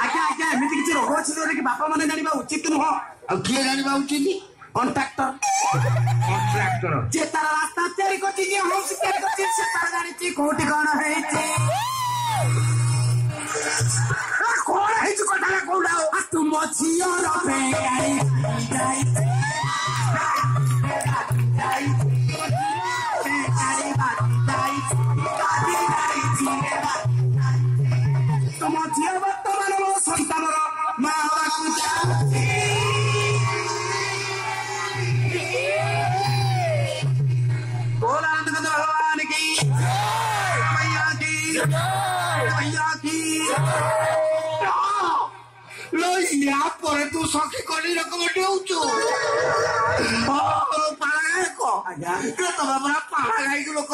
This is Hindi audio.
आज्ञा आज्ञा एमती किसी रोग अच्छी जो कि बापा मैंने जानवा उचित नुह किए जानवा उचित कंट्राक्टर जे तार रास्ता तैयारी करछि जे हाउस तैयारी करछि से तार जानिछि कोठी कोन हेछि कोन हेछि कोठाला कोडा आ तुम छियर फेगाई तुम झिया वर्तमान मो संतानर मां बाकु जाछि भगवान की मैया की या पर तू सखी कली रकम देउछु पाला को आज्ञा तबे पूरा पाला गाई लोक